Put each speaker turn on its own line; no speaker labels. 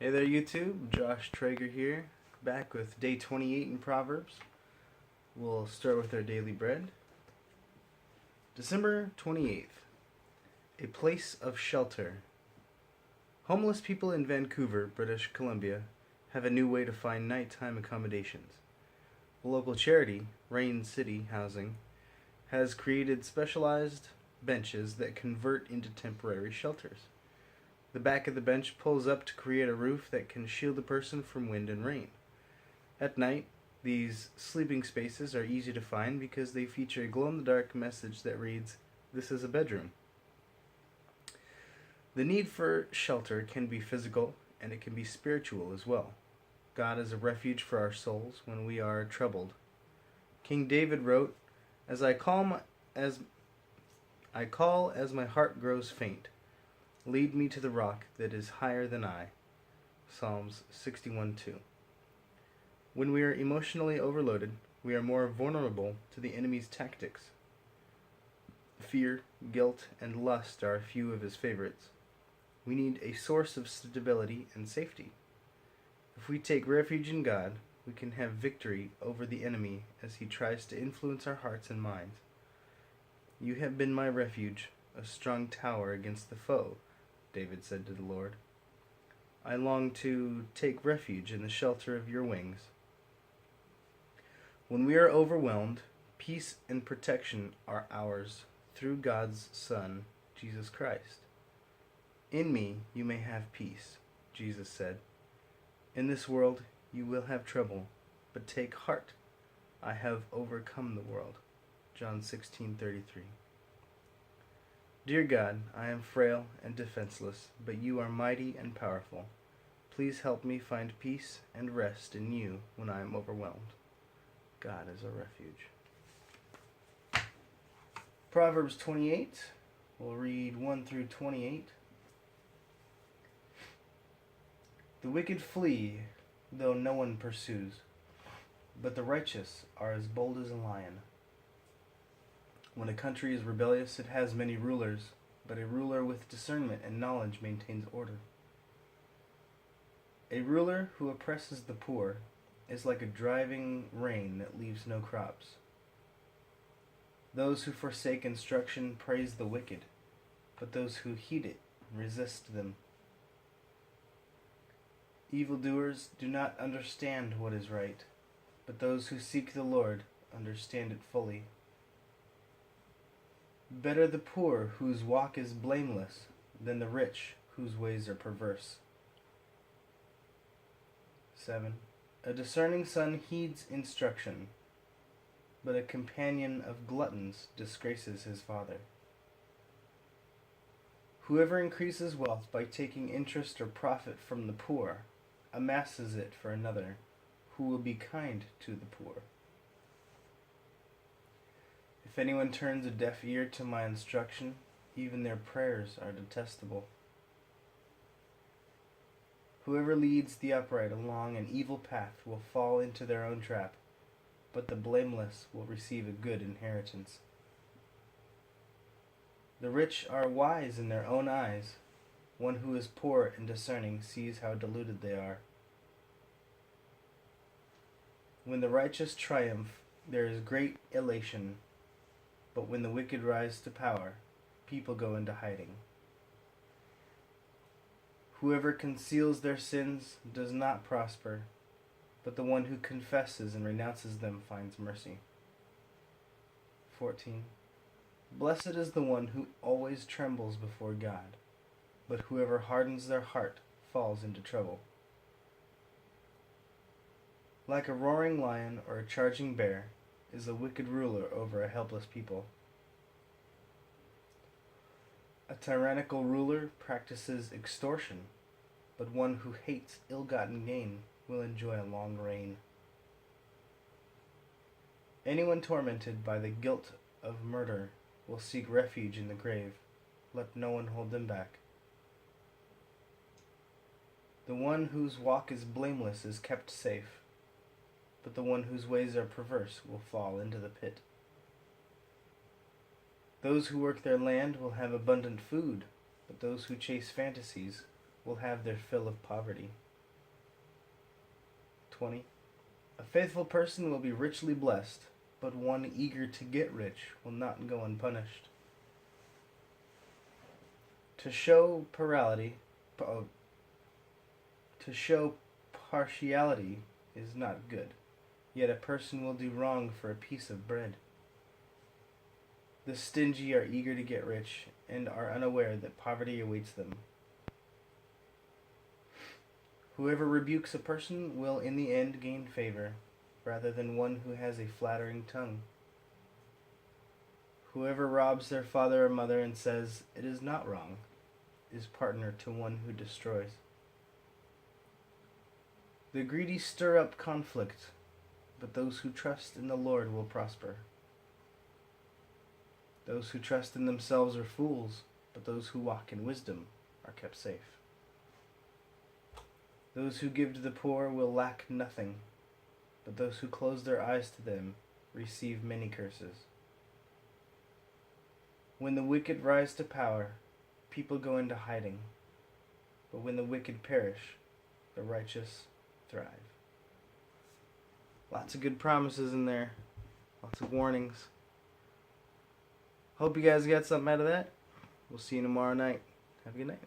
Hey there, YouTube. Josh Traeger here, back with day 28 in Proverbs. We'll start with our daily bread. December 28th. A place of shelter. Homeless people in Vancouver, British Columbia, have a new way to find nighttime accommodations. The local charity, Rain City Housing, has created specialized benches that convert into temporary shelters. The back of the bench pulls up to create a roof that can shield the person from wind and rain. At night, these sleeping spaces are easy to find because they feature a glow-in-the-dark message that reads, "This is a bedroom." The need for shelter can be physical and it can be spiritual as well. God is a refuge for our souls when we are troubled. King David wrote, "As I call as my heart grows faint, lead me to the rock that is higher than I." Psalms 61:2. When we are emotionally overloaded, we are more vulnerable to the enemy's tactics. Fear, guilt, and lust are a few of his favorites. We need a source of stability and safety. If we take refuge in God, we can have victory over the enemy as he tries to influence our hearts and minds. "You have been my refuge, a strong tower against the foe," David said to the Lord. "I long to take refuge in the shelter of your wings." When we are overwhelmed, peace and protection are ours through God's Son, Jesus Christ. "In me you may have peace," Jesus said. "In this world you will have trouble, but take heart. I have overcome the world." John 16:33. Dear God, I am frail and defenseless, but you are mighty and powerful. Please help me find peace and rest in you when I am overwhelmed. God is a refuge. Proverbs 28, we'll read 1 through 28. The wicked flee, though no one pursues, but the righteous are as bold as a lion. When a country is rebellious, it has many rulers, but a ruler with discernment and knowledge maintains order. A ruler who oppresses the poor is like a driving rain that leaves no crops. Those who forsake instruction praise the wicked, but those who heed it resist them. Evildoers do not understand what is right, but those who seek the Lord understand it fully. Better the poor whose walk is blameless than the rich whose ways are perverse. 7. A discerning son heeds instruction, but a companion of gluttons disgraces his father. Whoever increases wealth by taking interest or profit from the poor amasses it for another who will be kind to the poor. If anyone turns a deaf ear to my instruction, even their prayers are detestable. Whoever leads the upright along an evil path will fall into their own trap, but the blameless will receive a good inheritance. The rich are wise in their own eyes. One who is poor and discerning sees how deluded they are. When the righteous triumph, there is great elation. But when the wicked rise to power, people go into hiding. Whoever conceals their sins does not prosper, but the one who confesses and renounces them finds mercy. 14. Blessed is the one who always trembles before God, but whoever hardens their heart falls into trouble. Like a roaring lion or a charging bear is a wicked ruler over a helpless people. A tyrannical ruler practices extortion, but one who hates ill-gotten gain will enjoy a long reign. Anyone tormented by the guilt of murder will seek refuge in the grave. Let no one hold them back. The one whose walk is blameless is kept safe, but the one whose ways are perverse will fall into the pit. Those who work their land will have abundant food, but those who chase fantasies will have their fill of poverty. 20. A faithful person will be richly blessed, but one eager to get rich will not go unpunished. To show partiality is not good, yet a person will do wrong for a piece of bread. The stingy are eager to get rich and are unaware that poverty awaits them. Whoever rebukes a person will in the end gain favor, rather than one who has a flattering tongue. Whoever robs their father or mother and says, "It is not wrong," is partner to one who destroys. The greedy stir up conflict, but those who trust in the Lord will prosper. Those who trust in themselves are fools, but those who walk in wisdom are kept safe. Those who give to the poor will lack nothing, but those who close their eyes to them receive many curses. When the wicked rise to power, people go into hiding, but when the wicked perish, the righteous thrive. Lots of good promises in there, lots of warnings. Hope you guys got something out of that. We'll see you tomorrow night. Have a good night.